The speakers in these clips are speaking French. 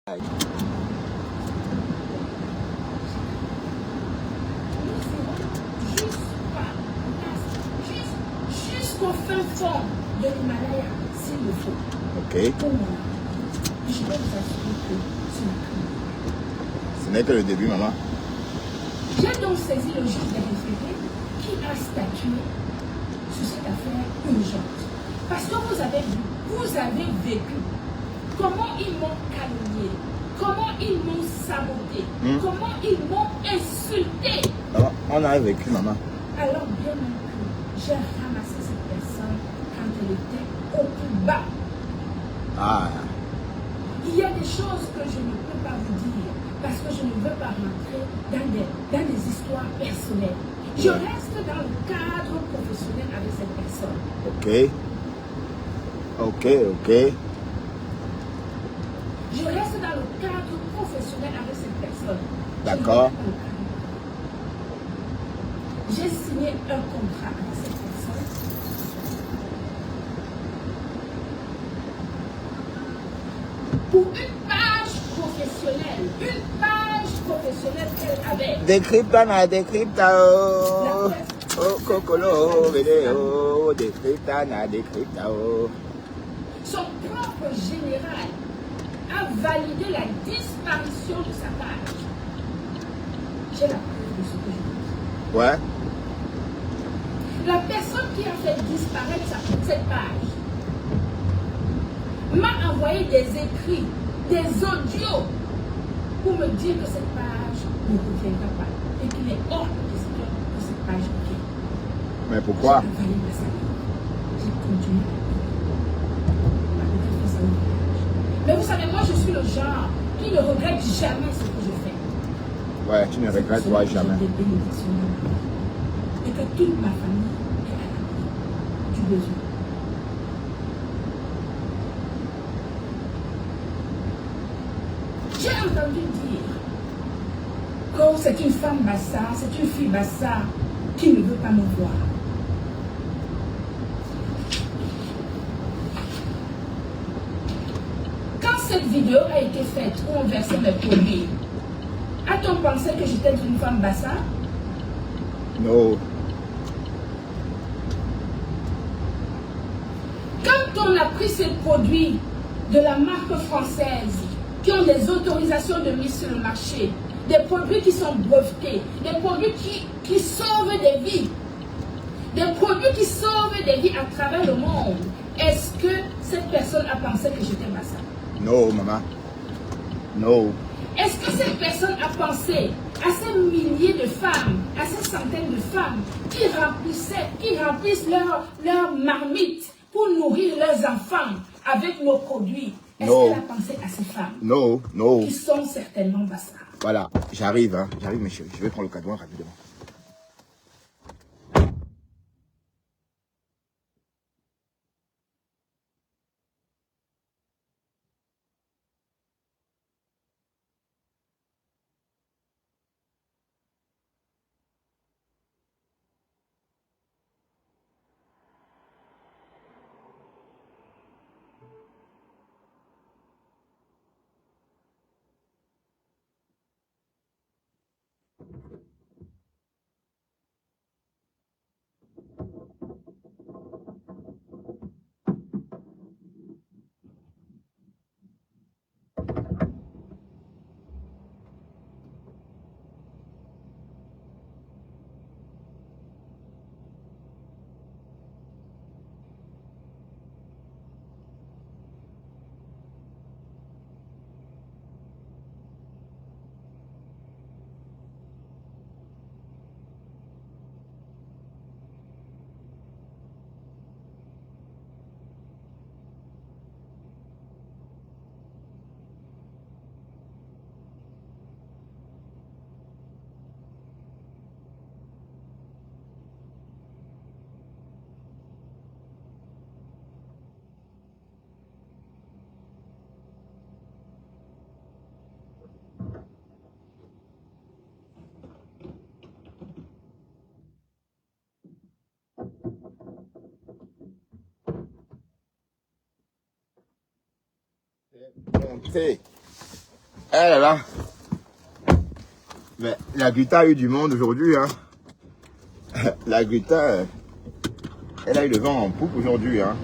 Jusqu'au fin fond de l'Himalaya, s'il le faut. Ok. Pour moi, je peux vous assurer que ce n'est que le début, maman. J'ai donc saisi le juge des référés qui a statué sur cette affaire urgente. Parce que vous avez vu, vous avez vécu comment ils m'ont calomnié, comment ils m'ont saboté, comment ils m'ont insulté. Maman, on a vécu, maman. Alors bien même que j'ai ramassé cette personne quand elle était au plus bas. Ah. Il y a des choses que je ne peux pas vous dire parce que je ne veux pas rentrer dans des histoires personnelles. Je reste dans le cadre professionnel avec cette personne. Ok. Ok. Je reste dans le cadre professionnel avec cette personne. D'accord. J'ai signé un contrat avec cette personne. Pour une page professionnelle. Une page professionnelle qu'elle avait. Décryptana, décryptao. Oh, cocolo, vidéo. Décryptana, décryptao. Son propre général a validé la disparition de sa page. J'ai la preuve de ce que je dis. Ouais. La personne qui a fait disparaître cette page m'a envoyé des écrits, des audios pour me dire que cette page ne reviendra pas et qu'il est hors de question que cette page revienne. Mais pourquoi? J'ai continué. Mais vous savez, moi je suis le genre qui ne regrette jamais ce que je fais. Ouais, tu ne regrettes pas jamais. Des bénédictions et que toute ma famille est à l'abri du besoin. J'ai entendu dire que c'est une femme bassa, c'est une fille bassa qui ne veut pas me voir. Quand cette vidéo a été faite où on versait mes produits, a-t-on pensé que j'étais une femme bassa? Non. Quand on a pris ces produits de la marque française qui ont des autorisations de mise sur le marché, des produits qui sont brevetés, des produits qui sauvent des vies, des produits qui sauvent des vies à travers le monde, est-ce que cette personne a pensé que j'étais bassa? Non, maman. Non. Est-ce que cette personne a pensé à ces milliers de femmes, à ces centaines de femmes qui remplissent leur marmite pour nourrir leurs enfants avec nos produits? Est-ce qu'elle a pensé à ces femmes? Non. Qui sont certainement bassas. Voilà, j'arrive, hein. J'arrive, mes chéris. Je vais prendre le cadeau rapidement. Montez. Eh là là. Mais la Gruta a eu du monde aujourd'hui, hein. La Gruta, elle a eu le vent en poupe aujourd'hui, hein.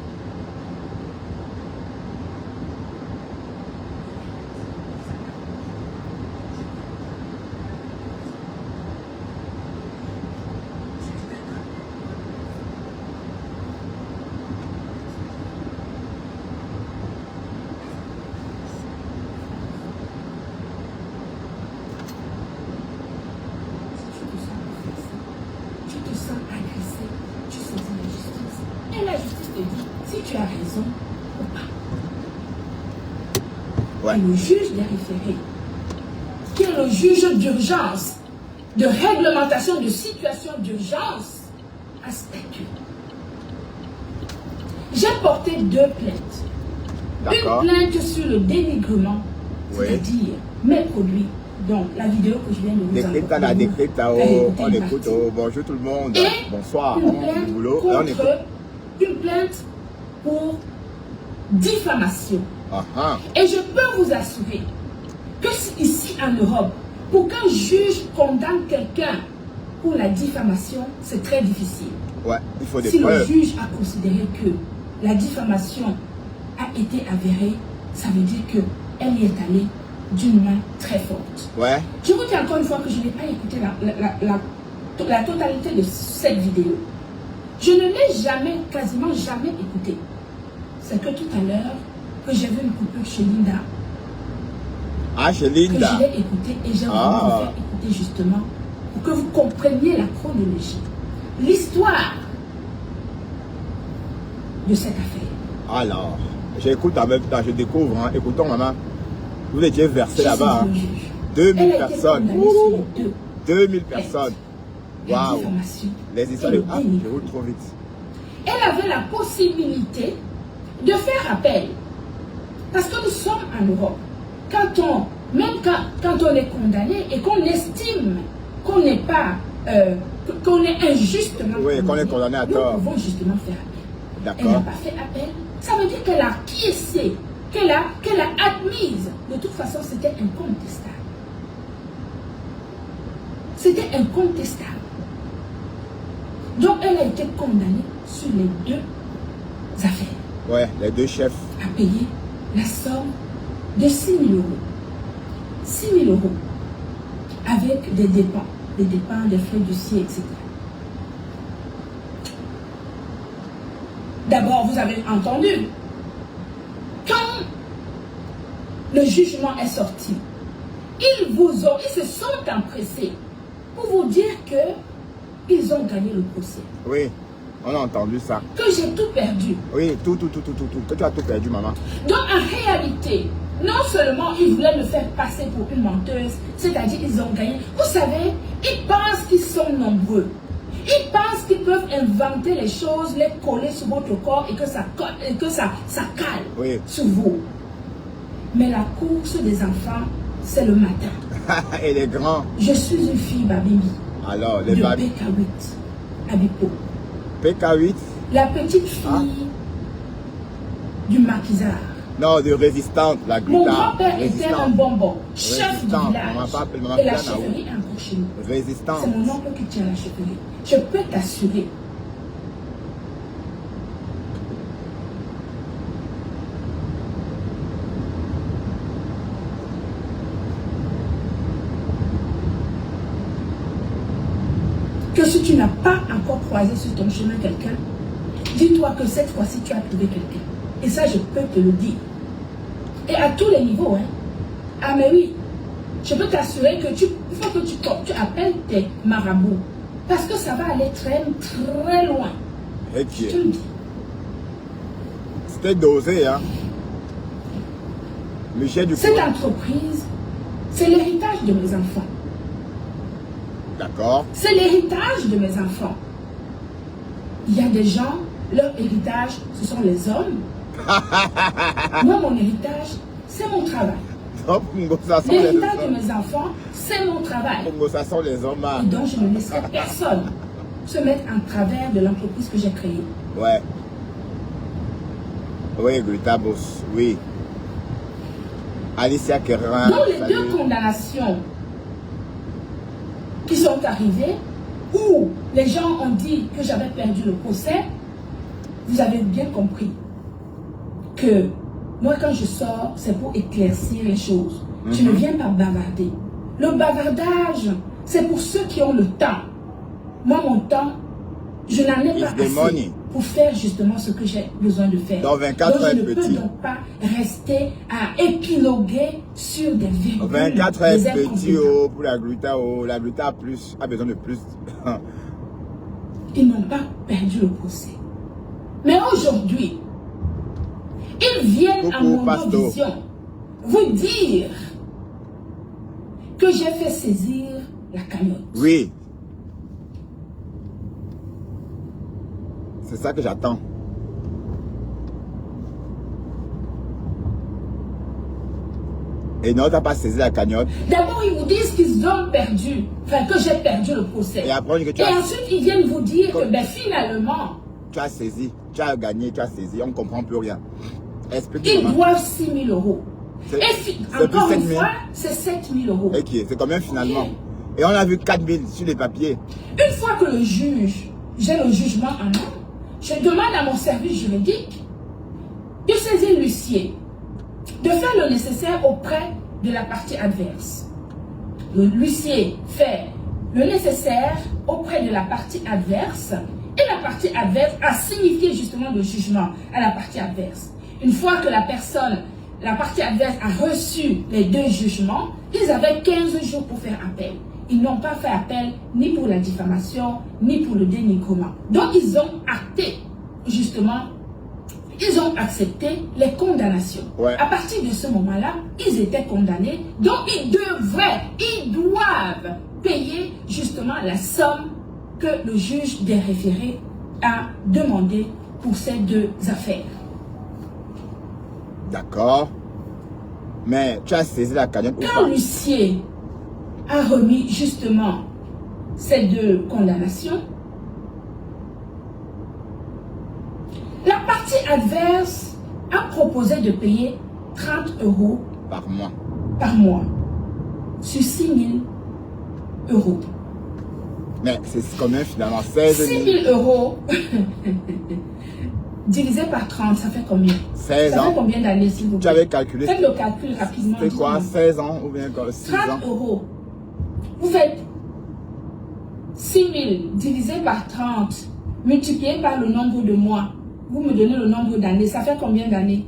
Tu as raison ou pas. Ouais. Et le juge des référés, qui est le juge d'urgence, de réglementation de situation d'urgence, a statué. J'ai porté 2 plaintes. Une plainte sur le dénigrement, oui. C'est-à-dire mes produits, donc la vidéo que je viens de vous envoyer. On écoute, bonjour tout le monde, et bonsoir, une plainte boulot. Une plainte pour diffamation. Et je peux vous assurer que ici en Europe, pour qu'un juge condamne quelqu'un pour la diffamation, c'est très difficile. Ouais, il faut des si preuves. Le juge a considéré que la diffamation a été avérée, ça veut dire qu'elle y est allée d'une main très forte. Ouais. Je vous dis encore une fois que je n'ai pas écouté la totalité de cette vidéo. Je ne l'ai jamais, quasiment jamais écouté. C'est que tout à l'heure, que j'ai vu une coupure chez Linda. Ah, chez Linda. Que je l'ai écouté et j'ai voulu vous faire écouter justement pour que vous compreniez la chronologie, l'histoire de cette affaire. Alors, j'écoute en même temps, je découvre. Hein. Écoutons, maman. Vous étiez versé là-bas. Hein. 2000 personnes. 2000 personnes. Waouh. Les histoires de... Ah, je roule trop vite. Elle avait la possibilité de faire appel. Parce que nous sommes en Europe. Même quand on est condamné et qu'on estime qu'on n'est pas, qu'on est injustement condamné, qu'on est condamné à tort, nous pouvons justement faire appel. Elle n'a pas fait appel. Ça veut dire qu'elle a acquiescé, qu'elle a admise. De toute façon, c'était incontestable. C'était incontestable. Donc, elle a été condamnée sur les 2 affaires. Ouais, les 2 chefs. À payer la somme de 6 000 €. 6 000 € avec des dépenses, des frais d'huissier, etc. D'abord, vous avez entendu, quand le jugement est sorti, ils se sont empressés pour vous dire qu'ils ont gagné le procès. Oui, on a entendu ça. Que j'ai tout perdu. Oui, tout. Que tu as tout perdu, maman. Donc, en réalité, non seulement ils voulaient me faire passer pour une menteuse, c'est-à-dire ils ont gagné. Vous savez, ils pensent qu'ils sont nombreux. Ils pensent qu'ils peuvent inventer les choses, les coller sur votre corps et que ça cale sur vous. Mais la course des enfants, c'est le matin. Et les grands. Je suis une fille Babimbi. Alors, les Babi. PK8, Abipo. PK8. La petite fille du maquisard. Non, de résistante, la Gruta. Mon grand-père était un bonbon, chef du village. Et la chefferie est encore chez nous. Résistante. C'est mon oncle qui tient la chefferie. Je peux t'assurer. Que si tu n'as pas encore croisé sur ton chemin quelqu'un, dis-toi que cette fois-ci tu as trouvé quelqu'un. Et ça, je peux te le dire. Et à tous les niveaux, hein. Ah mais oui, je peux t'assurer que il faut que tu appelles tes marabouts. Parce que ça va aller très, très loin. Okay. Je te le dis. C'était dosé, hein. Michel du Cette entreprise, c'est l'héritage de mes enfants. D'accord. C'est l'héritage de mes enfants. Il y a des gens, leur héritage, ce sont les hommes. Moi, mon héritage, c'est mon travail. L'héritage de mes enfants, c'est mon travail. Ça sont les hommes. Et donc, je ne laisserai personne se mettre en travers de l'entreprise que j'ai créée. Ouais. Oui, Gruta Boss, oui. Alicia Kerin. Donc les deux condamnations qui sont arrivées, où les gens ont dit que j'avais perdu le procès, vous avez bien compris que moi quand je sors, c'est pour éclaircir les choses. Je ne viens pas bavarder. Le bavardage, c'est pour ceux qui ont le temps. Moi, mon temps, je n'en ai pas assez pour faire justement ce que j'ai besoin de faire. Dans 24 donc, heures je ne peux donc pas rester à épiloguer sur des virgules. 24 heures petit pour la gluta plus a besoin de plus. Ils n'ont pas perdu le procès. Mais aujourd'hui, ils viennent à mon vision vous dire que j'ai fait saisir la cagnotte. Oui. C'est ça que j'attends. Et non, tu n'as pas saisi la cagnotte. D'abord, ils vous disent qu'ils ont perdu, enfin que j'ai perdu le procès. Et, après, ensuite, ils viennent vous dire que ben, finalement, tu as saisi, tu as gagné, tu as saisi, on ne comprend plus rien. Ils doivent 6 000 euros. Et encore une fois, c'est 7 000 euros. Ok, c'est combien finalement? Okay. Et on a vu 4 000 sur les papiers. Une fois que le juge, j'ai le jugement en main, je demande à mon service juridique de saisir l'huissier, de faire le nécessaire auprès de la partie adverse. L'huissier fait le nécessaire auprès de la partie adverse et la partie adverse a signifié justement le jugement à la partie adverse. Une fois que la partie adverse a reçu les deux jugements, ils avaient 15 jours pour faire appel. Ils n'ont pas fait appel ni pour la diffamation, ni pour le dénigrement. Donc ils ont acté, justement, ils ont accepté les condamnations. Ouais. À partir de ce moment-là, ils étaient condamnés. Donc ils doivent payer justement la somme que le juge des référés a demandé pour ces deux affaires. D'accord. Mais tu as saisi la cagnotte ou pas? Quand l'huissier a remis justement ces deux condamnations, la partie adverse a proposé de payer 30 euros par mois sur 6 000 euros. Mais c'est combien finalement? 16 000. 6 000 euros divisé par 30, ça fait combien? 16 ans. Ça fait combien d'années s'il vous plaît? Tu avais calculé. Faites le calcul rapidement. C'est quoi? 16 ans ou bien 6 ans? 30 euros. Vous faites 6 000 divisé par 30, multiplié par le nombre de mois. Vous me donnez le nombre d'années. Ça fait combien d'années?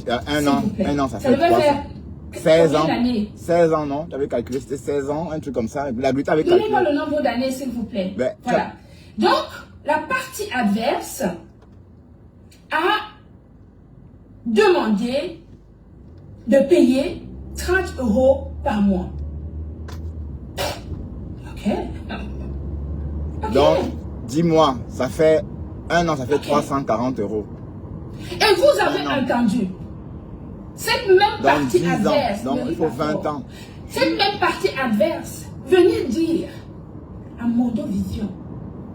Un an, ça fait 3 ans. 16 ans. 16 ans, non? Tu avais calculé, c'était 16 ans, un truc comme ça. La lutte avait calculé. Donnez-moi le nombre d'années, s'il vous plaît. Ben, voilà. Donc, la partie adverse a demandé de payer 30 euros par mois. Ok. Donc, 10 mois, ça fait un an, ça fait 340 euros. Et vous avez entendu cette même partie adverse. Donc, il faut 20 ans. Cette même partie adverse venir dire à Mondovision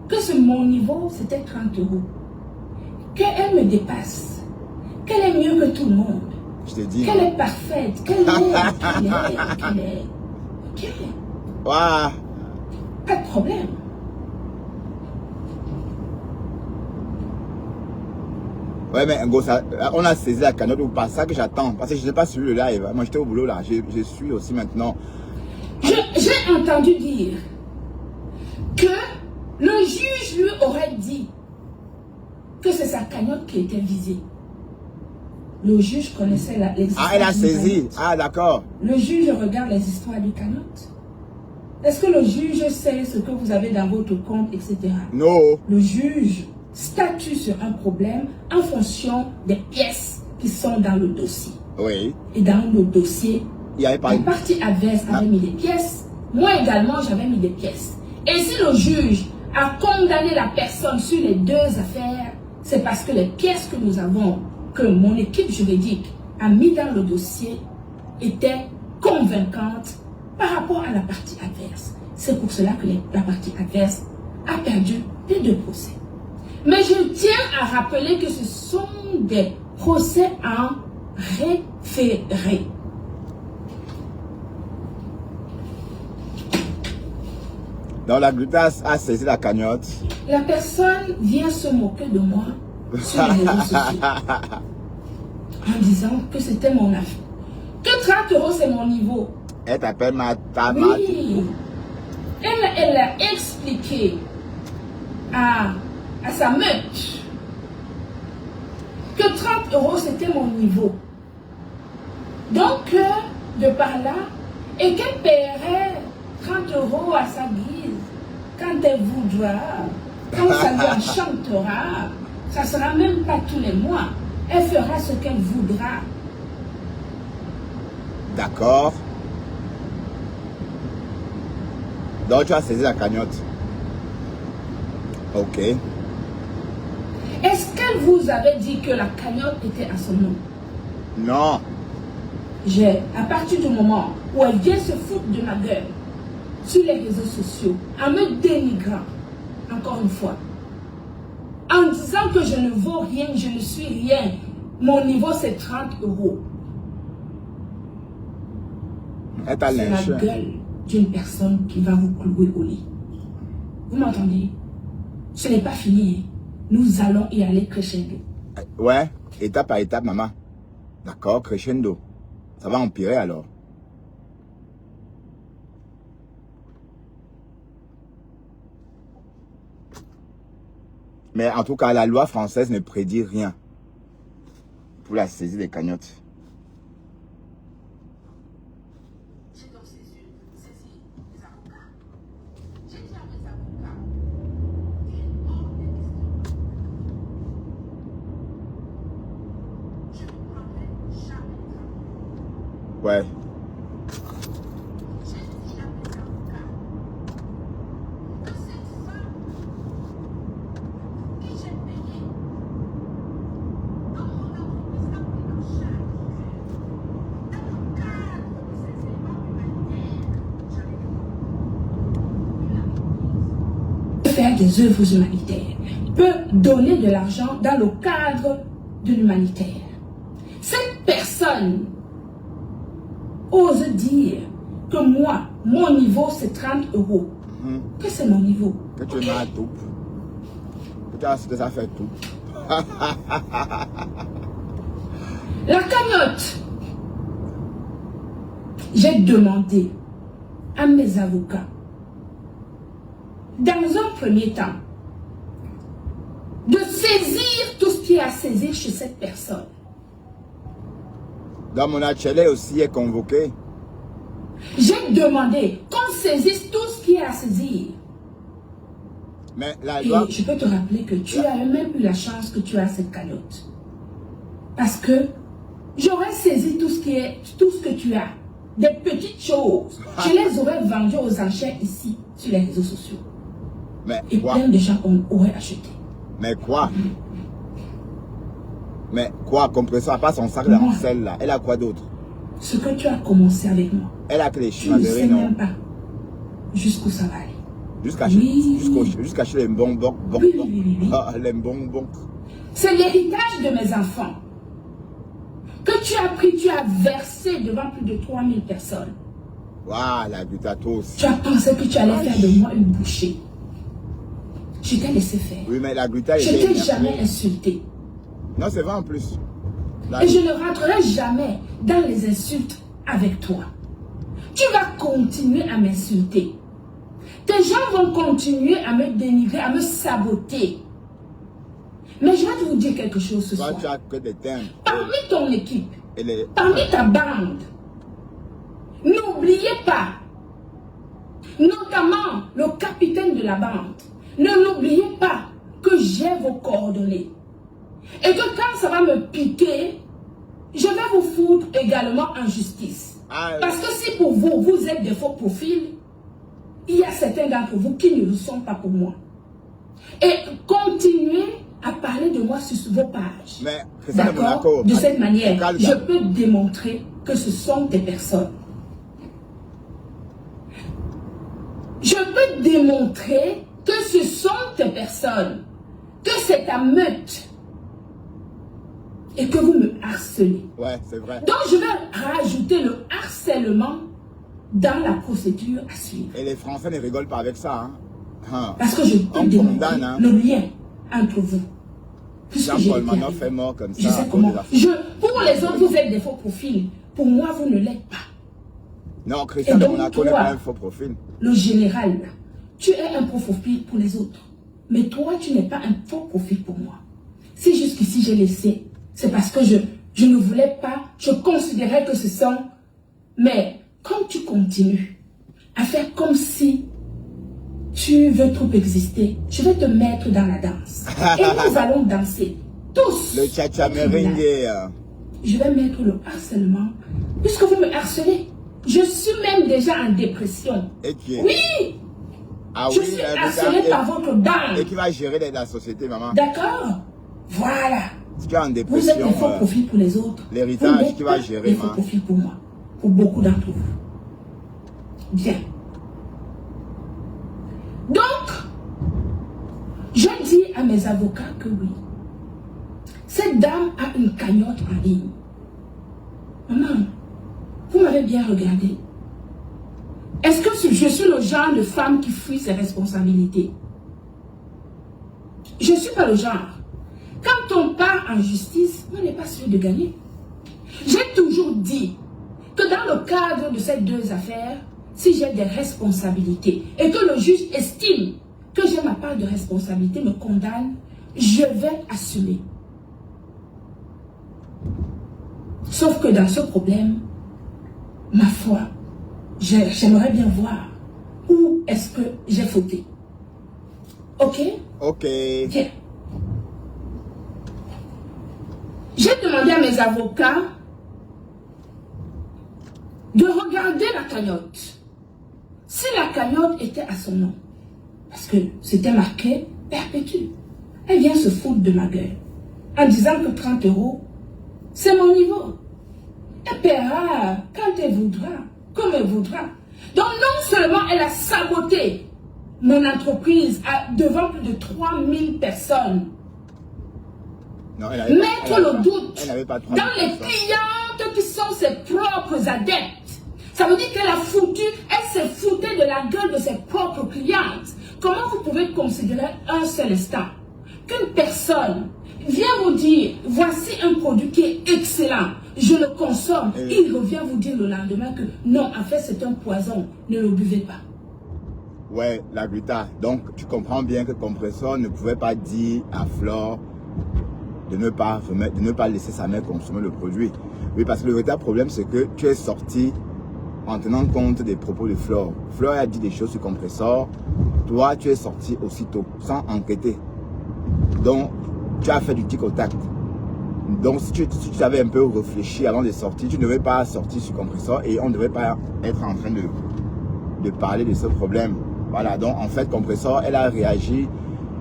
que mon niveau, c'était 30 euros. Qu'elle me dépasse. Qu'elle est mieux que tout le monde. Je te dis. Qu'elle est parfaite. Qu'elle est. Ok. Wow. Pas de problème. Ouais, mais Ngo, on a saisi la cagnotte ou pas? Ça que j'attends. Parce que je n'ai pas suivi le live. Moi, j'étais au boulot là. Je suis aussi maintenant. J'ai entendu dire que le juge lui aurait dit que c'est sa cagnotte qui était visée. Le juge connaissait l'existence. Ah, elle a saisi. Ah, d'accord. Le juge regarde les histoires de cagnotte. Est-ce que le juge sait ce que vous avez dans votre compte, etc.? Non. Le juge statue sur un problème en fonction des pièces qui sont dans le dossier. Oui. Et dans le dossier, il y avait pas la partie adverse avait mis des pièces. Moi également, j'avais mis des pièces. Et si le juge a condamné la personne sur les deux affaires, c'est parce que les pièces que nous avons, que mon équipe juridique a mis dans le dossier, étaient convaincantes par rapport à la partie adverse. C'est pour cela que la partie adverse a perdu les deux procès. Mais je tiens à rappeler que ce sont des procès en référé. ferré. Donc la glutas a saisi la cagnotte. La personne vient se moquer de moi sur les réseaux sociaux en disant que c'était mon affaire. Que 30 euros c'est mon niveau. Elle t'appelle ta Oui. Elle a expliqué à sa meute que 30 euros c'était mon niveau. Donc, de par là, et qu'elle paierait 30 euros à sa guise quand elle voudra, quand ça lui enchantera. Ça ne sera même pas tous les mois. Elle fera ce qu'elle voudra. D'accord. Donc tu as saisi la cagnotte. Ok. Est-ce qu'elle vous avait dit que la cagnotte était à son nom? Non. À partir du moment où elle vient se foutre de ma gueule sur les réseaux sociaux, en me dénigrant, encore une fois, en disant que je ne vaux rien, je ne suis rien, mon niveau c'est 30 euros. Elle t'a C'est la lynché. gueule d'une personne qui va vous clouer au lit. Vous m'entendez? Ce n'est pas fini. Nous allons y aller crescendo. Ouais, étape par étape, maman. D'accord, crescendo. Ça va empirer alors. Mais en tout cas, la loi française ne prédit rien pour la saisie des cagnottes. J'ai donc saisi les avocats. J'ai dit à mes avocats, il est hors de question. Je ne prendrai jamais de travail. Ouais. J'ai dit à mes avocats que cette femme qui j'ai payée dans mon entreprise a pris en charge dans le cadre de ces éléments humanitaires. J'avais dit, faire des œuvres humanitaires, peut donner de l'argent dans le cadre de l'humanitaire. Cette personne ose dire que moi, mon niveau c'est 30 euros. Que c'est mon niveau. Que tu m'as tout. Que tu as déjà fait tout. La cagnotte. J'ai demandé à mes avocats, dans un premier temps, de saisir tout ce qui est à saisir chez cette personne. Dans mon atelier aussi est convoqué. J'ai demandé qu'on saisisse tout ce qui est à saisir. Mais la Et loi... je peux te rappeler que tu as même eu la chance que tu as cette cagnotte. Parce que j'aurais saisi tout ce que tu as. Des petites choses. Je les aurais vendues aux enchères ici, sur les réseaux sociaux. Mais Et quoi? plein de gens auraient acheté. Mais quoi? Mais quoi? Compresseur, à part son sac de sel là, elle a quoi d'autre? Ce que tu as commencé avec moi, Elle a que les tu ne sais chinoiseries, non? même pas jusqu'où ça va aller. Jusqu'à Oui. jusqu'à chez les bonbons. Oui. Ah, les bonbons. C'est l'héritage de mes enfants que tu as pris, tu as versé devant plus de 3000 personnes. Waouh, la glutatose aussi. Tu as pensé que tu allais faire de moi une bouchée. Je t'ai laissé faire. Oui, mais la glutatose... Je t'ai jamais insulté. Non, c'est vrai en plus. Et je ne rentrerai jamais dans les insultes avec toi. Tu vas continuer à m'insulter. Tes gens vont continuer à me dénigrer, à me saboter. Mais je vais vous dire quelque chose ce Toi, soir. tu as que des thèmes. Parmi ton équipe, Et les... parmi ta bande, n'oubliez pas, notamment le capitaine de la bande, ne l'oubliez pas que j'ai vos coordonnées. Et que quand ça va me piquer, je vais vous foutre également en justice. Parce que si pour vous, vous êtes des faux profils, il y a certains d'entre vous qui ne le sont pas pour moi. Et continuez à parler de moi sur vos pages. D'accord? De cette manière, je peux démontrer que ce sont des personnes. Je peux démontrer que ce sont des personnes. Que c'est ta meute. et que vous me harcelez. Ouais, c'est vrai. Donc, je vais rajouter le harcèlement dans la procédure à suivre. Et les Français ne rigolent pas avec ça. Hein. Parce que je peux démontrer le lien entre vous. Jean-Paul Manoff est mort comme ça. Je sais comment. Pour les autres, vous êtes des faux profils. Pour moi, vous ne l'êtes pas. Non, Christian de Monaco n'est pas un faux profil. Le général, là, tu es un faux profil pour les autres. Mais toi, tu n'es pas un faux profil pour moi. Si jusqu'ici j'ai laissé, c'est parce que je ne voulais pas, je considérais que ce sont... Mais quand tu continues à faire comme si tu veux trop exister, je vais te mettre dans la danse. Et nous allons danser. Tous. Le tcha-tcha meringue. Je vais mettre le harcèlement. Puisque vous me harcelez. Je suis même déjà en dépression. Et qui est? Oui. Ah je suis harcelée par votre dame. Et qui va gérer la société, maman. D'accord. Voilà. Si tu es en dépression, vous êtes des faux profils pour les autres. L'héritage qui va gérer, des faux profils pour moi. Pour beaucoup d'entre vous. Bien. Donc, je dis à mes avocats que oui. Cette dame a une cagnotte en ligne. Maman, vous m'avez bien regardé. Est-ce que je suis le genre de femme qui fuit ses responsabilités? Je ne suis pas le genre. Quand on part en justice, on n'est pas sûr de gagner. J'ai toujours dit que dans le cadre de ces deux affaires, si j'ai des responsabilités et que le juge estime que j'ai ma part de responsabilité, me condamne, je vais assumer. Sauf que dans ce problème, ma foi, j'aimerais bien voir où est-ce que j'ai fauté. Ok? Ok. Bien. J'ai demandé à mes avocats de regarder la cagnotte. Si la cagnotte était à son nom, parce que c'était marqué perpétue, elle vient se foutre de ma gueule en disant que 30 €, c'est mon niveau. Elle paiera quand elle voudra, comme elle voudra. Donc non seulement elle a saboté mon entreprise devant plus de 3000 personnes, non, mettre le doute dans les personnes. clientes qui sont ses propres adeptes. Ça veut dire qu'elle a foutu, elle s'est foutue de la gueule de ses propres clientes. Comment vous pouvez considérer un seul instant qu'une personne vient vous dire, voici un produit qui est excellent, je le consomme, et il revient vous dire le lendemain que non, en fait c'est un poison, ne le buvez pas. Ouais, la gluta. Donc tu comprends bien que Compressor ne pouvait pas dire à Flore de ne pas laisser sa mère consommer le produit. Oui, parce que le véritable problème, c'est que tu es sorti en tenant compte des propos de Flore. Flore a dit des choses sur Compressor. Toi, tu es sorti aussitôt, sans enquêter. Donc, tu as fait du tic au tac. Donc, si tu avais un peu réfléchi avant de sortir, tu ne devais pas sortir sur Compressor et on ne devait pas être en train de parler de ce problème. Voilà, donc en fait, Compressor, elle a réagi.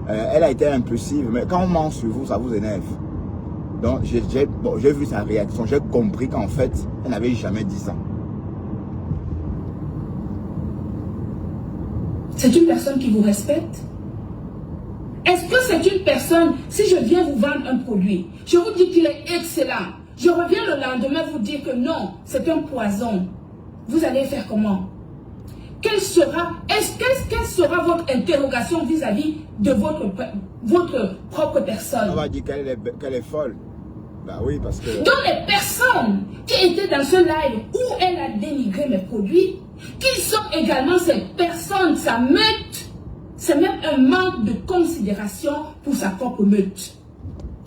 Elle a été impulsive, mais quand on ment sur vous, ça vous énerve. Donc, j'ai vu sa réaction, j'ai compris qu'en fait, elle n'avait jamais dit ça. C'est une personne qui vous respecte? Est-ce que c'est une personne, si je viens vous vendre un produit, je vous dis qu'il est excellent, je reviens le lendemain vous dire que non, c'est un poison, vous allez faire comment? Quelle sera votre interrogation vis-à-vis de votre propre personne? On va dire qu'elle est folle. Bah oui, parce que... Donc les personnes qui étaient dans ce live où elle a dénigré mes produits, qui sont également ces personnes, sa meute, c'est même un manque de considération pour sa propre meute.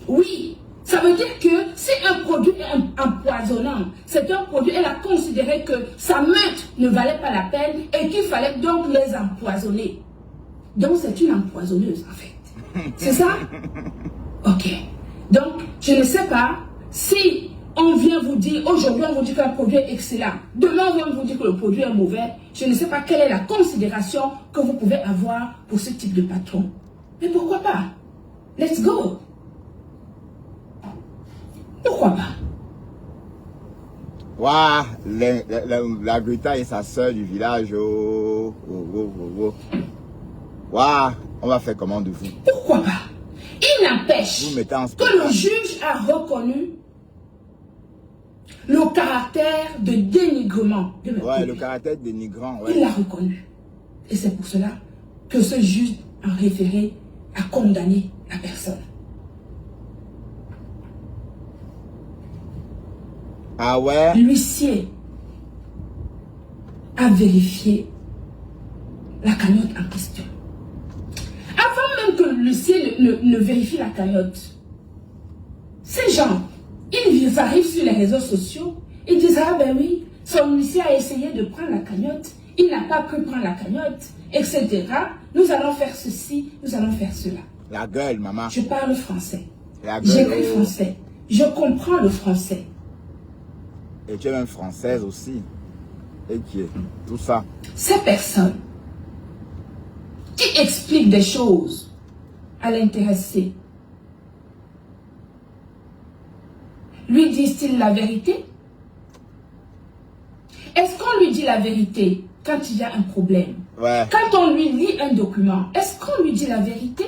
Oui, ça veut dire que si un produit est empoisonnant, c'est un produit, elle a considéré que sa meute ne valait pas la peine et qu'il fallait donc les empoisonner. Donc c'est une empoisonneuse en fait. C'est ça? Ok. Donc, je ne sais pas si on vient vous dire, aujourd'hui on vous dit qu'un produit est excellent, demain on vient vous dire que le produit est mauvais, je ne sais pas quelle est la considération que vous pouvez avoir pour ce type de patron. Mais pourquoi pas? Let's go. Pourquoi pas? Waouh, la Grita et sa soeur du village. Waouh, on va faire comment de vous? Pourquoi pas? Il n'empêche que le juge a reconnu le caractère de dénigrement de mes produits. Le caractère dénigrant. Ouais. Il l'a reconnu. Et c'est pour cela que ce juge en référé a condamné la personne. Ah ouais? L'huissier a vérifié la cagnotte en question. Avant même que l'huissier ne vérifie la cagnotte, ces gens, ils arrivent sur les réseaux sociaux, ils disent, ah ben oui, son huissier a essayé de prendre la cagnotte, il n'a pas pu prendre la cagnotte, etc. Nous allons faire ceci, nous allons faire cela. La gueule, maman. Je parle français. J'écris français. Je comprends le français. Et tu es même française aussi. Et qui est tout ça. Ces personnes qui expliquent des choses à l'intéressé, lui disent-ils la vérité? Est-ce qu'on lui dit la vérité quand il y a un problème? Ouais. Quand on lui lit un document, est-ce qu'on lui dit la vérité?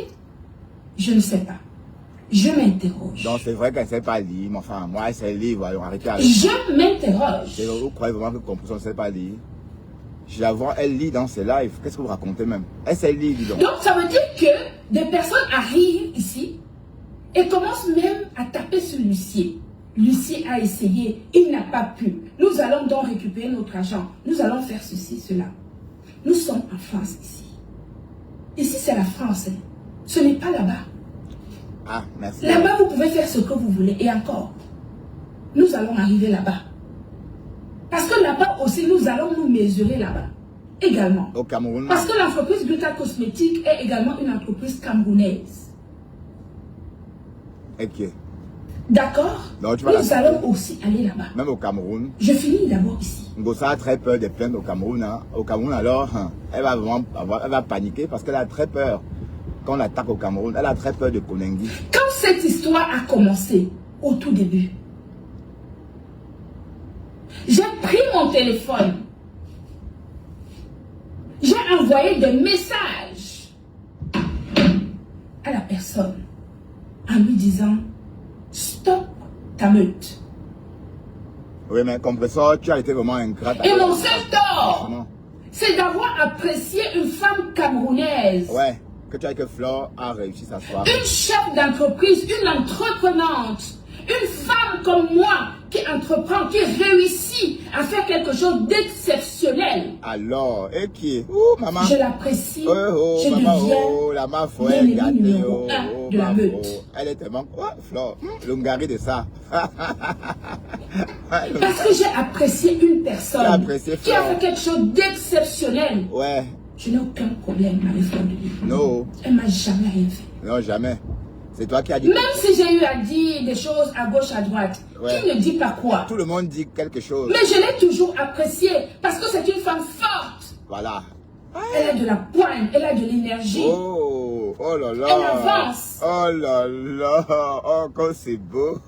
Je ne sais pas. Je m'interroge. Donc c'est vrai qu'elle ne sait pas lire, mais enfin, moi elle sait lire, voyons, arrêtez avec ça. Je m'interroge. Vous croyez vraiment que Compression ne sait pas lire? J'avoue, elle lit dans ses lives. Qu'est-ce que vous racontez même? Elle sait lire, dis donc. Donc ça veut dire que des personnes arrivent ici et commencent même à taper sur l'huissier. L'huissier a essayé, il n'a pas pu. Nous allons donc récupérer notre argent. Nous allons faire ceci, cela. Nous sommes en France ici. Ici c'est la France. Ce n'est pas là-bas. Ah, merci. Là-bas, vous pouvez faire ce que vous voulez. Et encore, nous allons arriver là-bas. Parce que là-bas aussi, nous allons nous mesurer là-bas. Également. Au Cameroun. Parce que l'entreprise Gluta Cosmétique est également une entreprise camerounaise. Ok. D'accord? Nous allons aussi aller là-bas. Même au Cameroun. Je finis d'abord ici. Ngossa a très peur des plaintes au Cameroun. Hein. Au Cameroun, alors, elle va vraiment elle va paniquer parce qu'elle a très peur. Quand on attaque au Cameroun, elle a très peur de Konengi. Quand cette histoire a commencé, au tout début, j'ai pris mon téléphone. J'ai envoyé des messages à la personne en lui disant « Stop ta meute ». Oui, mais Compressor, tu as été vraiment ingrate. Et mon seul tort, c'est d'avoir apprécié une femme camerounaise. Ouais. Que tu as que Flore a réussi sa soirée. Une chef d'entreprise, une entreprenante, une femme comme moi qui entreprend, qui réussit à faire quelque chose d'exceptionnel. Alors, et qui est? Oh, maman. Je l'apprécie. Je deviens la ma foi, elle numéro 1 de la meute. Elle est tellement... Oh, Flore, l'Hongrie de ça. Parce que j'ai apprécié une personne qui a fait quelque chose d'exceptionnel. Ouais. Je n'ai aucun problème avec Flore de Lys. Non. Elle m'a jamais rien fait. Non, jamais. C'est toi qui as dit... Même si j'ai eu à dire des choses à gauche, à droite, qui ne dit pas quoi? Tout le monde dit quelque chose. Mais je l'ai toujours appréciée parce que c'est une femme forte. Voilà. Elle a de la poigne, elle a de l'énergie. Oh là là. Elle avance. Oh là là. Oh, comme c'est beau.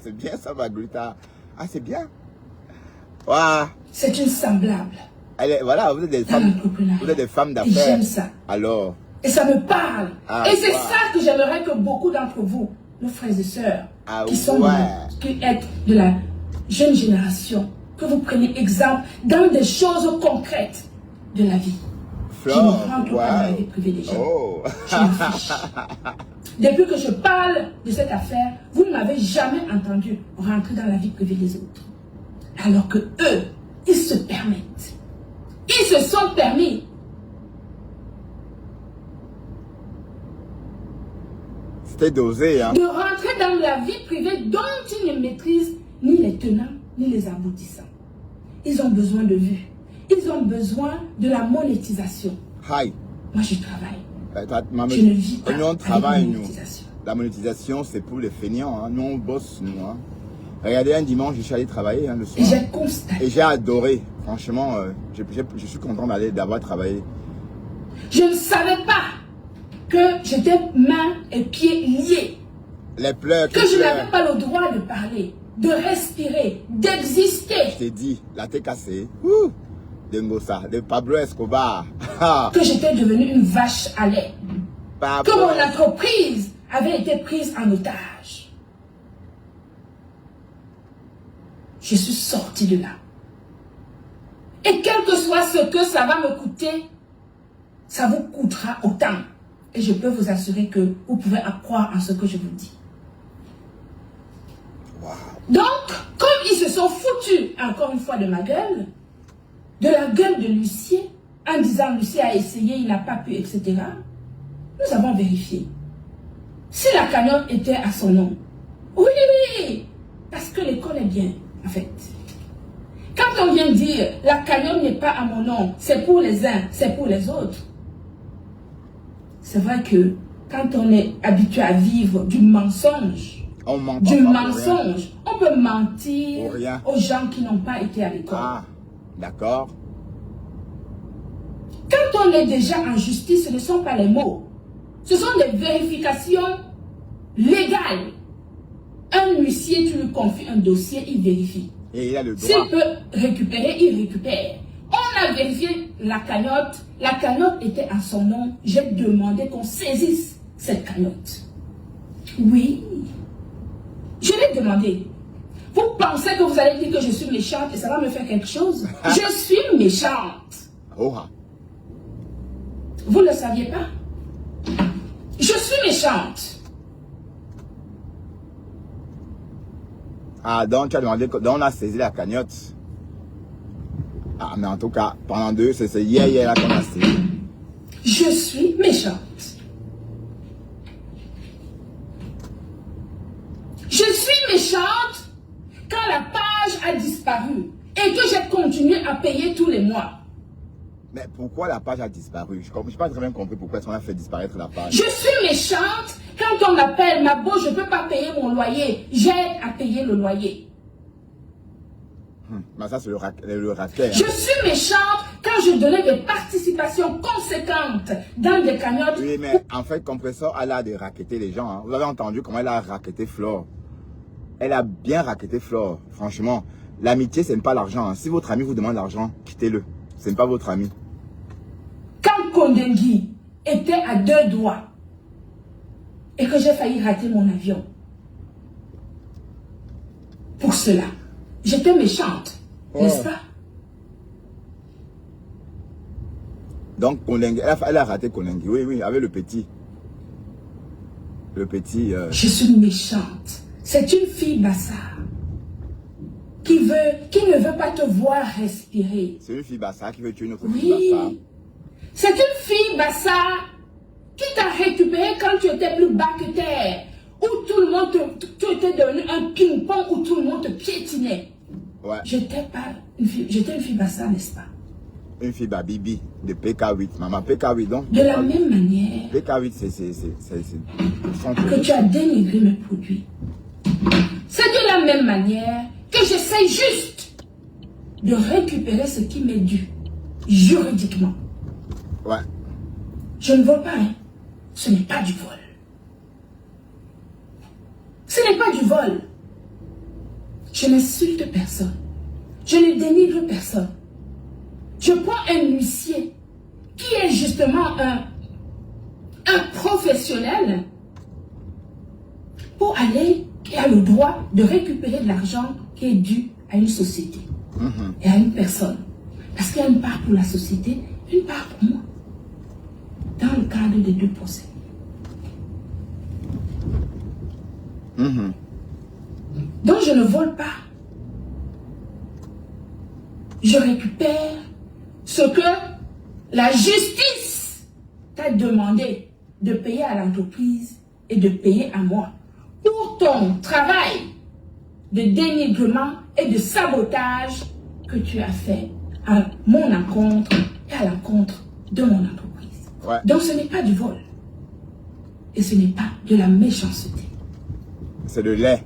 C'est bien ça, ma Gluta. Ah, c'est bien. Wow. C'est une semblable. Elle est, voilà, vous êtes des femmes, d'affaires. J'aime ça. Alors. Et ça me parle. Et c'est ça que j'aimerais que beaucoup d'entre vous, nos frères et sœurs, qui sont qui êtes de la jeune génération, que vous preniez exemple dans des choses concrètes de la vie. Flore, je ne rentre pas dans la vie privée des gens. Je m'en fiche. Depuis que je parle de cette affaire, vous ne m'avez jamais entendu rentrer dans la vie privée des autres. Alors que eux, ils se permettent. Ils se sont permis. C'était dosé, hein. De rentrer dans la vie privée dont ils ne maîtrisent ni les tenants, ni les aboutissants. Ils ont besoin de vue. Ils ont besoin de la monétisation. Hi. Moi, je travaille. Je ne vis pas nous, on travaille, avec la monétisation. La monétisation, c'est pour les feignants. Hein. Nous, on bosse, nous. Hein. Regardez, un dimanche, je suis allé travailler le soir. Et j'ai constaté. Et j'ai adoré. Franchement, je suis content d'avoir travaillé. Je ne savais pas que j'étais mains et pieds liés. Les pleurs. Que je n'avais pas le droit de parler, de respirer, d'exister. Je t'ai dit, la tête cassée. De Ngossa, de Pablo Escobar. Que j'étais devenue une vache à lait. Pablo. Que mon entreprise avait été prise en otage. je suis sortie de là. Et quel que soit ce que ça va me coûter, ça vous coûtera autant. Et je peux vous assurer que vous pouvez croire en ce que je vous dis. Wow. Donc, comme ils se sont foutus encore une fois de ma gueule, de la gueule de l'huissier, en disant l'huissier a essayé, il n'a pas pu, etc. Nous avons vérifié. Si la cagnotte était à son nom, oui, parce que l'école est bien, en fait. Quand on vient dire la cagnotte n'est pas à mon nom, c'est pour les uns, c'est pour les autres. C'est vrai que quand on est habitué à vivre du mensonge, on peut mentir aux gens qui n'ont pas été à l'école. Ah, d'accord. Quand on est déjà en justice, ce ne sont pas les mots. Ce sont des vérifications légales. Un huissier, tu lui confies un dossier, il vérifie. Et il a le droit. S'il peut récupérer, il récupère. On a vérifié la cagnotte. La cagnotte était à son nom. J'ai demandé qu'on saisisse cette cagnotte. Oui. Je l'ai demandé. Vous pensez que vous allez dire que je suis méchante et ça va me faire quelque chose? Je suis méchante. Oh. Vous ne le saviez pas? Je suis méchante. Ah, donc tu as demandé, donc on a saisi la cagnotte. Ah, mais en tout cas, pendant deux, c'est hier là qu'on a saisi. Je suis méchante. Je suis méchante quand la page a disparu et que j'ai continué à payer tous les mois. Mais pourquoi la page a disparu? Je n'ai pas très bien compris pourquoi on a fait disparaître la page. Je suis méchante quand on m'appelle, ma beau, je ne peux pas payer mon loyer. J'ai à payer le loyer. Mais ça, c'est le racket. Je suis méchante quand je donnais des participations conséquentes dans des cagnottes. Oui, mais en fait, Compressor, elle a de racketter les gens. Hein. Vous avez entendu comment elle a racketté Flore. Elle a bien racketté Flore. Franchement, l'amitié, ce n'est pas l'argent. Hein. Si votre ami vous demande l'argent, quittez-le. Ce n'est pas votre ami. Quand Kondengui était à 2 doigts et que j'ai failli rater mon avion, pour cela, j'étais méchante, n'est-ce pas? Donc, Kondengui, elle a raté Kondengui. Oui, avec le petit. Le petit... Je suis méchante. C'est une fille bassard qui ne veut pas te voir respirer. C'est une fille bassard qui veut tuer une autre fille bassard. C'est une fille bassard qui t'a récupéré quand tu étais plus bas que terre. Où tout le monde tu étais devenu un ping-pong où tout le monde te piétinait. Ouais. J'étais une fille bassard, n'est-ce pas? Une fille babibi de PK8. Maman, PK8 donc. De la même manière. PK8, c'est que tu as dénigré mes produits. C'est de la même manière que j'essaie juste de récupérer ce qui m'est dû, juridiquement. Ouais. Je ne vole pas, hein. Ce n'est pas du vol. Ce n'est pas du vol. Je n'insulte personne. Je ne dénigre personne. Je prends un huissier qui est justement un professionnel pour aller, qui a le droit de récupérer de l'argent qui est dû à une société et à une personne. Parce qu'il y a une part pour la société, une part pour moi. Dans le cadre des 2 procès. Donc je ne vole pas. Je récupère ce que la justice t'a demandé de payer à l'entreprise et de payer à moi pour ton travail de dénigrement et de sabotage que tu as fait à mon encontre et à l'encontre de mon entreprise. Ouais. Donc ce n'est pas du vol. Et ce n'est pas de la méchanceté. C'est le lait.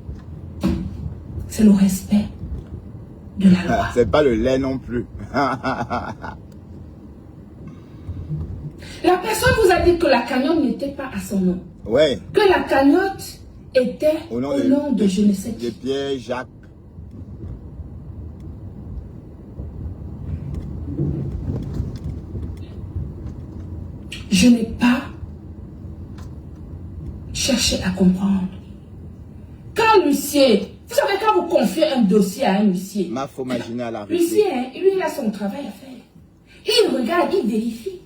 C'est le respect de la loi. C'est pas le lait non plus. La personne vous a dit que la cagnotte n'était pas à son nom. Ouais. Que la cagnotte était au nom de je ne sais qui. De Pierre Jacques. Je n'ai pas cherché à comprendre. Quand l'huissier Vous savez, quand vous confiez un dossier à un huissier, il faut imaginer à la réalité. L'huissier, hein, lui, il a son travail à faire. Il regarde, il vérifie.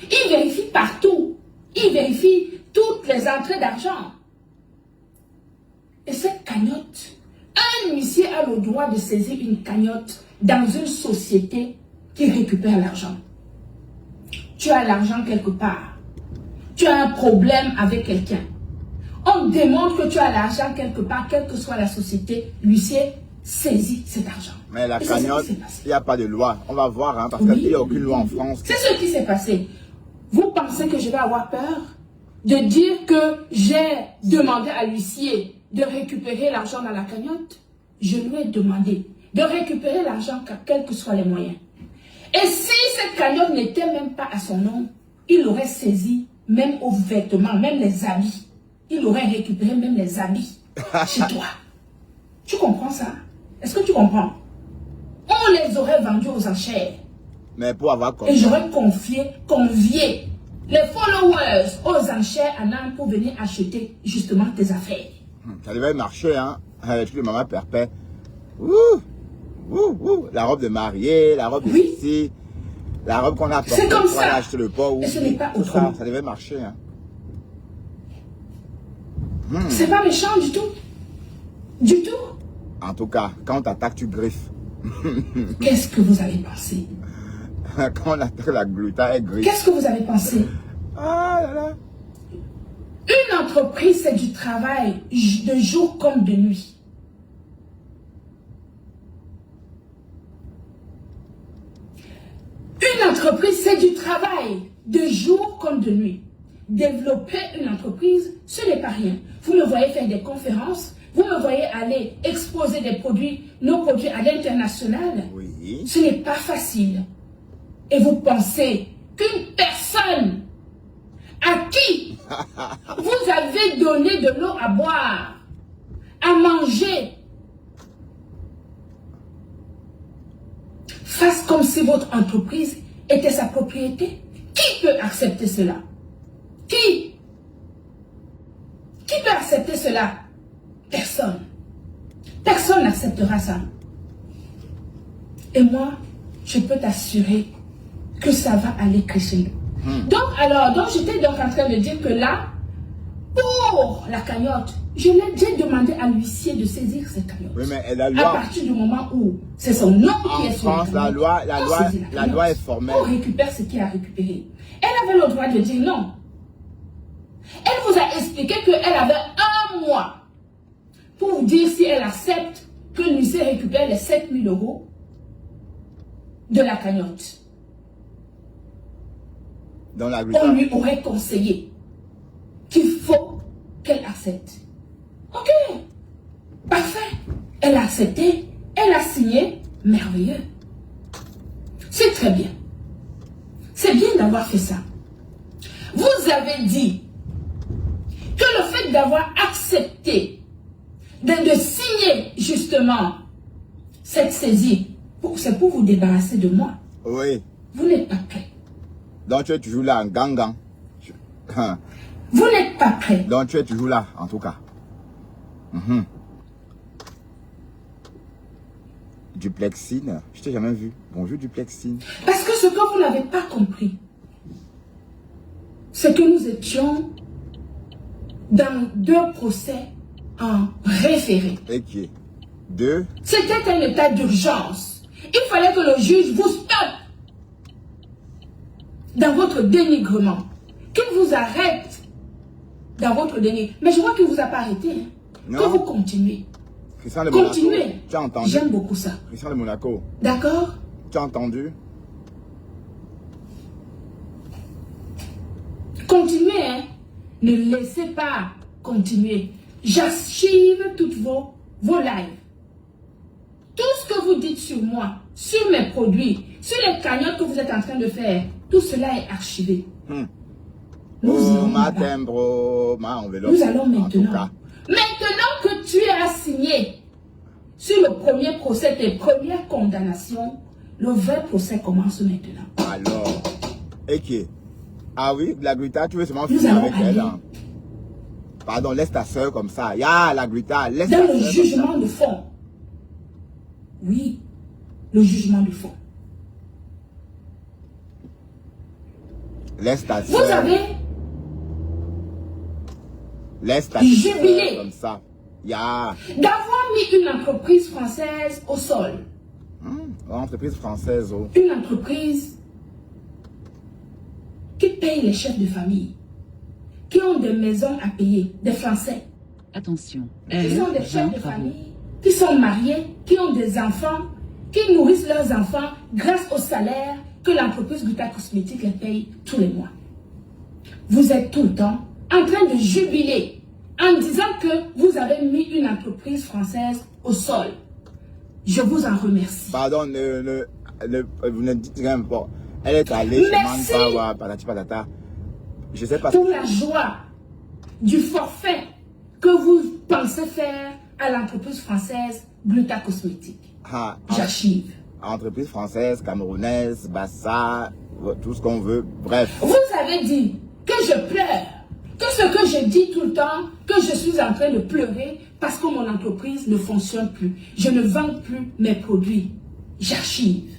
Il vérifie partout. Il vérifie toutes les entrées d'argent. Et cette cagnotte, un huissier a le droit de saisir une cagnotte dans une société qui récupère l'argent. Tu as l'argent quelque part. Tu as un problème avec quelqu'un. On démontre que tu as l'argent quelque part, quelle que soit la société, l'huissier saisit cet argent. Mais la cagnotte, il n'y a pas de loi. On va voir, hein, parce qu'il n'y a aucune loi en France. C'est ce qui s'est passé. Vous pensez que je vais avoir peur de dire que j'ai demandé à l'huissier de récupérer l'argent dans la cagnotte? Je lui ai demandé de récupérer l'argent, quels que soient les moyens. Et si cette cagnotte n'était même pas à son nom, il aurait saisi même aux vêtements, même les habits. Il aurait récupéré même les habits chez toi. Tu comprends ça? Est-ce que tu comprends? On les aurait vendus aux enchères. Mais pour avoir confié. Et j'aurais convié les followers aux enchères à Nantes pour venir acheter justement tes affaires. Ça devait marcher, hein? Avec le maman perpète. La robe de mariée, la robe de ici, la robe qu'on a portée. C'est comme ça. Acheter le pot. Et ce n'est pas autrement. Ça devait marcher, hein? C'est pas méchant du tout. Du tout. En tout cas, quand on t'attaque, tu griffes. Qu'est-ce que vous avez pensé? Quand on attaque la gluta, elle griffe. Qu'est-ce que vous avez pensé? Ah là là. Une entreprise, c'est du travail de jour comme de nuit. Une entreprise, c'est du travail de jour comme de nuit. Développer une entreprise, ce n'est pas rien. Vous me voyez faire des conférences, vous me voyez aller exposer des produits, nos produits à l'international. Oui. Ce n'est pas facile. Et vous pensez qu'une personne à qui vous avez donné de l'eau à boire, à manger, fasse comme si votre entreprise était sa propriété? Qui peut accepter cela? Qui peut accepter cela? Personne. Personne n'acceptera ça. Et moi, je peux t'assurer que ça va aller crescendo. Donc j'étais donc en train de dire que là, pour la cagnotte, j'ai demandé à l'huissier de saisir cette cagnotte. Oui, mais la loi, à partir du moment où c'est son nom qui est sur France, la loi est formelle. On récupère ce qu'il a récupéré. Elle avait le droit de dire non. Elle vous a expliqué qu'elle avait un mois pour vous dire si elle accepte que l'huissier récupère les 7 000 € de la cagnotte. Dans la On lui aurait conseillé qu'il faut qu'elle accepte. Ok, parfait. Elle a accepté, elle a signé, merveilleux. C'est très bien. C'est bien d'avoir fait ça. Vous avez dit que le fait d'avoir accepté de signer justement cette saisie, c'est pour vous débarrasser de moi. Oui. Vous n'êtes pas prêt. Donc tu es toujours là en gangan. Vous n'êtes pas prêt. Donc tu es toujours là, en tout cas. Duplexine, je t'ai jamais vu. Bonjour Duplexine. Parce que ce que vous n'avez pas compris, c'est que nous étions dans 2 procès en référé. Ok. 2. C'était un état d'urgence. Il fallait que le juge vous stoppe dans votre dénigrement. Qu'il vous arrête dans votre dénigrement. Mais je vois qu'il ne vous a pas arrêté. Hein. Non. Que vous continuez. Christian de Continuez. Monaco. Tu as entendu? J'aime beaucoup ça. Christian de Monaco. D'accord? Tu as entendu? Continuez, hein. Ne laissez pas continuer. J'archive toutes vos lives. Tout ce que vous dites sur moi, sur mes produits, sur les cagnottes que vous êtes en train de faire, tout cela est archivé. Nous allons maintenant. Maintenant que tu as signé sur le premier procès, tes premières condamnations, le vrai procès commence maintenant. Alors, ok. Ah oui, la Grita, tu veux seulement Nous finir allons avec elle. aller. Hein? Pardon, laisse ta soeur comme ça. Ya, la Grita, laisse Dans ta le soeur jugement de fond. Oui, le jugement de fond. Laisse ta Vous soeur. avez Laisse ta jubilé soeur comme ça. Ya. d'avoir mis une entreprise française au sol. Entreprise française. Oh. Une entreprise qui paye les chefs de famille, qui ont des maisons à payer, des Français. Attention. Qui sont des chefs de famille, qui sont mariés, qui ont des enfants, qui nourrissent leurs enfants grâce au salaire que l'entreprise Gluta Cosmétique les paye tous les mois. Vous êtes tout le temps en train de jubiler en disant que vous avez mis une entreprise française au sol. Je vous en remercie. Pardon, vous ne dites rien. Bon, elle est allée chez Manpower, patati patata. Je sais pas. Pour la joie du forfait que vous pensez faire à l'entreprise française Gluta Cosmétique. J'archive. Entreprise française, camerounaise, Bassa, tout ce qu'on veut, bref. Vous avez dit que je pleure, que ce que je dis tout le temps, que je suis en train de pleurer parce que mon entreprise ne fonctionne plus. Je ne vends plus mes produits. J'archive.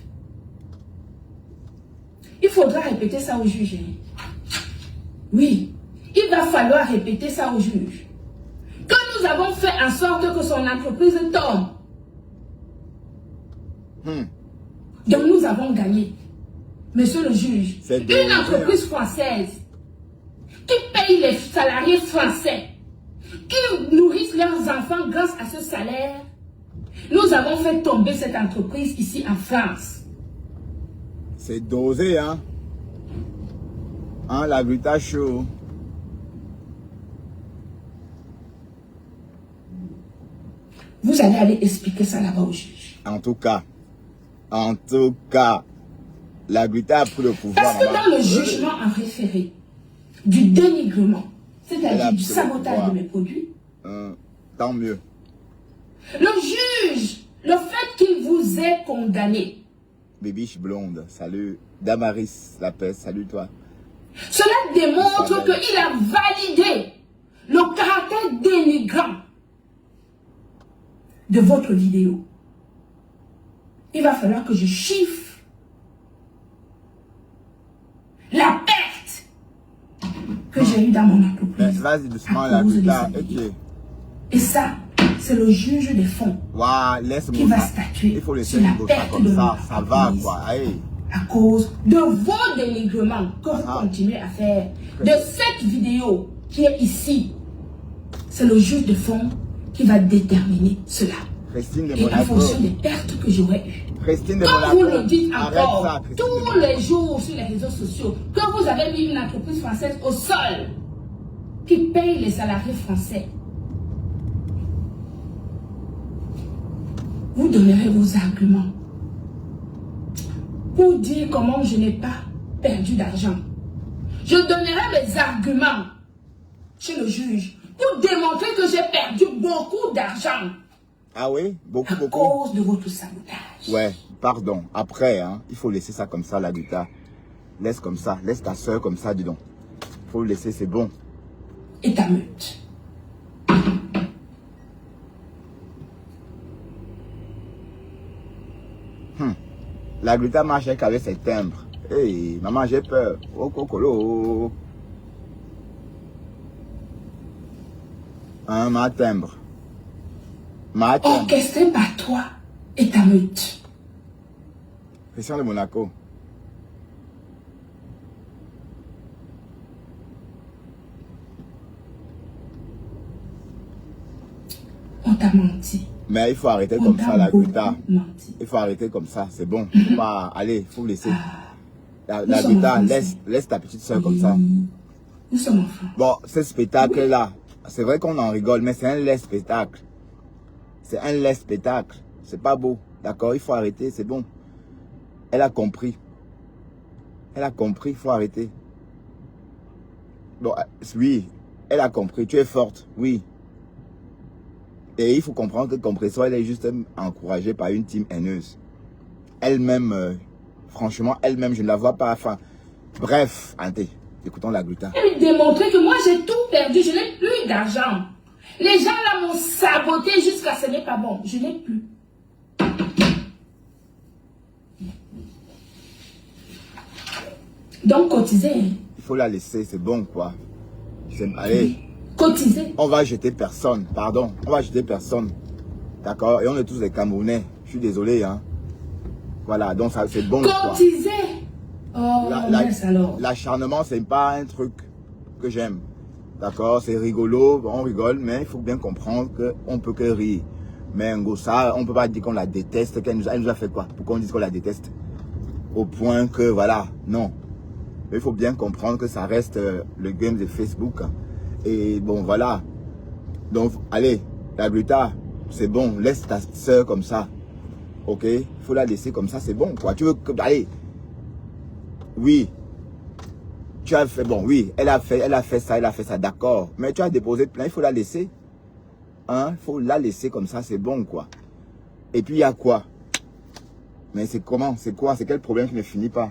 Il faudra répéter ça au juge. Oui, il va falloir répéter ça au juge. Que nous avons fait en sorte que son entreprise tombe. Donc nous avons gagné. Monsieur le juge, une entreprise française qui paye les salariés français, qui nourrissent leurs enfants grâce à ce salaire, nous avons fait tomber cette entreprise ici en France. C'est dosé, hein? Hein, la Gluta Show. Vous allez aller expliquer ça là-bas au juge. En tout cas, la Gluta a pris le pouvoir. Parce que dans le jugement en référé du dénigrement, c'est-à-dire du sabotage de mes produits, tant mieux. Le juge, le fait qu'il vous ait condamné, Bébiche blonde, salut. Damaris, la paix, salut toi. Cela démontre qu'il a validé le caractère dénigrant de votre vidéo. Il va falloir que je chiffre la perte que j'ai eue dans mon entreprise. Vas-y doucement, la Gluta. Ok. Et ça, c'est le juge des fonds qui va statuer. Il faut laisser sur la perte comme de ça. notre Ça va entreprise. quoi. Hey. À cause de vos dénigrements que vous continuez à faire, de cette vidéo qui est ici. C'est le juge de fond qui va déterminer cela. Christine de Et en Monaco. fonction des pertes que j'aurais eues. Christine de Comme Monaco. vous le dites encore, ça, tous les jours sur les réseaux sociaux, que vous avez mis une entreprise française au sol qui paye les salariés français. Vous donnerez vos arguments pour dire comment je n'ai pas perdu d'argent. Je donnerai mes arguments chez le juge pour démontrer que j'ai perdu beaucoup d'argent. Ah oui, beaucoup. À cause de votre sabotage. Ouais, pardon. Après, hein, il faut laisser ça comme ça, la Gluta. Laisse comme ça, laisse ta soeur comme ça, dis donc. Il faut le laisser, c'est bon. Et ta meute. La Gluta marche avec ses timbres. Hey, maman, j'ai peur. Oh, cocolo. Ma timbre. Ma timbre. Orchestré par toi et ta meute. Christian de Monaco. On t'a menti. Mais il faut arrêter comme ça, la Gluta. Menti. Il faut arrêter comme ça, c'est bon. Faut pas, allez, il faut laisser. La Gluta, laisse ta petite soeur comme ça. Nous sommes enfants. Bon, ce spectacle-là, c'est vrai qu'on en rigole, mais c'est un laid spectacle. C'est un laid spectacle. C'est pas beau. D'accord, il faut arrêter, c'est bon. Elle a compris. Elle a compris, il faut arrêter. Bon, oui, elle a compris. Tu es forte, oui. Et il faut comprendre que Compressor, elle est juste encouragée par une team haineuse. Elle-même, franchement, elle-même, je ne la vois pas. Enfin, bref, Ante, Écoutons la Gluta. Et lui démontrer que moi, j'ai tout perdu. Je n'ai plus d'argent. Les gens là m'ont saboté jusqu'à ce n'est pas bon. Je n'ai plus. Donc, cotiser. Il faut la laisser, c'est bon, quoi. Allez. Cotiser. On va jeter personne, pardon. On va jeter personne. D'accord? Et on est tous des Camerounais. Je suis désolé, hein. Voilà, donc ça, c'est bon. Cotiser. Oh, l'acharnement, c'est pas un truc que j'aime. D'accord? C'est rigolo, on rigole, mais il faut bien comprendre qu'on ne peut que rire. Mais Ngossa, on ne peut pas dire qu'on la déteste. Elle nous a fait quoi? Pourquoi on dit qu'on la déteste? Au point que, voilà, non. Mais il faut bien comprendre que ça reste le game de Facebook. Et bon, voilà. Donc, allez, la Gluta, c'est bon. Laisse ta soeur comme ça. Ok? Il faut la laisser comme ça, c'est bon, quoi. Tu veux que... Allez. Oui. Tu as fait... Bon, oui. Elle a fait ça, d'accord. Mais tu as déposé plainte, il faut la laisser. Hein? Il faut la laisser comme ça, c'est bon, quoi. Et puis, il y a quoi? Mais c'est comment? C'est quoi? C'est quel problème qui ne finit pas?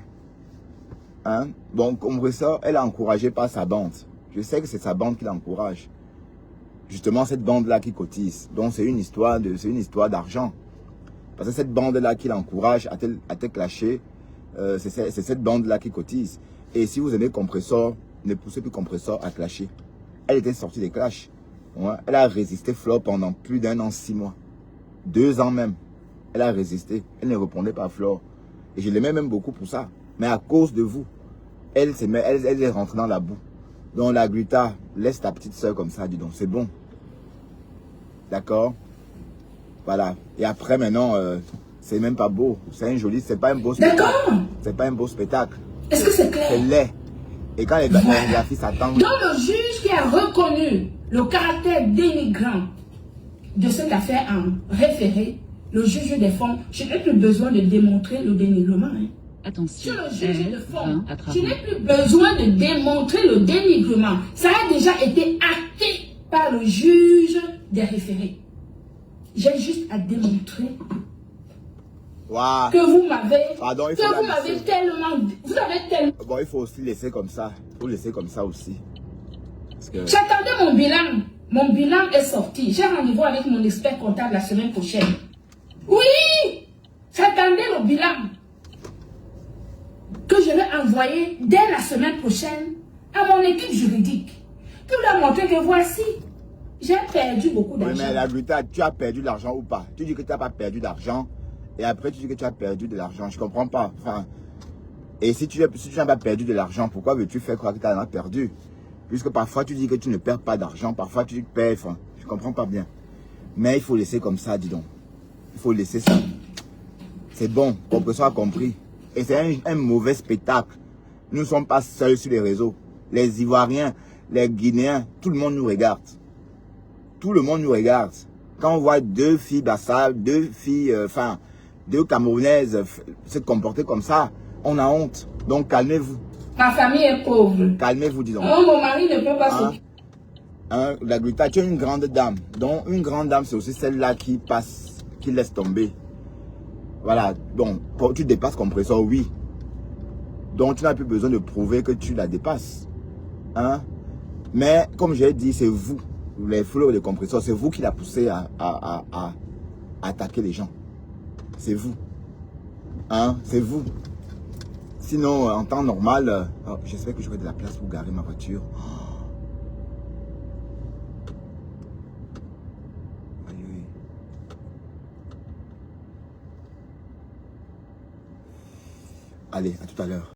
Hein? Bon, comme ressort, elle est encouragée par sa bande. Je sais que c'est sa bande qui l'encourage. Justement, cette bande-là qui cotise. Donc, c'est une histoire d'argent. Parce que cette bande-là qui l'encourage à te clasher, c'est cette bande-là qui cotise. Et si vous aimez Compressor, ne poussez plus Compressor à clasher. Elle était sortie des clashs. Ouais. Elle a résisté Flore pendant plus d'1 an, 6 mois. 2 ans même. Elle a résisté. Elle ne répondait pas à Flore. Et je l'aimais même beaucoup pour ça. Mais à cause de vous, elle est rentrée dans la boue. Donc la Gluta, laisse ta petite soeur comme ça, dis donc, c'est bon. D'accord? Voilà. Et après, maintenant, c'est même pas beau. C'est un joli, c'est pas un beau spectacle. D'accord. C'est pas un beau spectacle. Est-ce que c'est clair? C'est laid. Et quand les filles s'attendent... Donc le juge qui a reconnu le caractère dénigrant de cette affaire en référé, le juge des fonds, je n'ai plus besoin de démontrer le dénigrement. Hein. Attention. Sur le juge de fonds, je n'ai plus besoin de démontrer le dénigrement. Ça a déjà été acté par le juge des référés. J'ai juste à démontrer wow. que vous m'avez tellement... Vous avez tellement... Bon, il faut aussi laisser comme ça. Il faut laisser comme ça aussi. Que... J'attendais mon bilan. Mon bilan est sorti. J'ai rendez-vous avec mon expert comptable la semaine prochaine. Oui! J'attendais le bilan que je vais envoyer dès la semaine prochaine à mon équipe juridique. Pour leur montrer que voici, j'ai perdu beaucoup d'argent. Oui, mais la Gluta, tu as perdu de l'argent ou pas? Tu dis que tu n'as pas perdu d'argent et après tu dis que tu as perdu de l'argent. Je ne comprends pas. Enfin, et si tu n'as pas perdu de l'argent, pourquoi veux-tu faire croire que tu en as perdu? Puisque parfois tu dis que tu ne perds pas d'argent, parfois tu perds, enfin, je ne comprends pas bien. Mais il faut laisser comme ça, dis donc. Il faut laisser ça. C'est bon, Compressor a compris. Et c'est un mauvais spectacle. Nous ne sommes pas seuls sur les réseaux. Les Ivoiriens, les Guinéens, tout le monde nous regarde. Tout le monde nous regarde. Quand on voit 2 filles Bassa, 2 filles, enfin, 2 Camerounaises se comporter comme ça, on a honte. Donc calmez-vous. Ma famille est pauvre. Calmez-vous, disons. Oh, mon mari ne peut pas s'occuper. La Gluta, tu es une grande dame. Donc une grande dame, c'est aussi celle-là qui passe, qui laisse tomber. Voilà, donc tu dépasses Compressor, oui. Donc tu n'as plus besoin de prouver que tu la dépasses. Hein? Mais comme j'ai dit, c'est vous, les fleurs de Compressor, c'est vous qui l'a poussé à attaquer les gens. C'est vous. Hein? C'est vous. Sinon, en temps normal, j'espère que j'aurai de la place pour garer ma voiture. Allez, à tout à l'heure.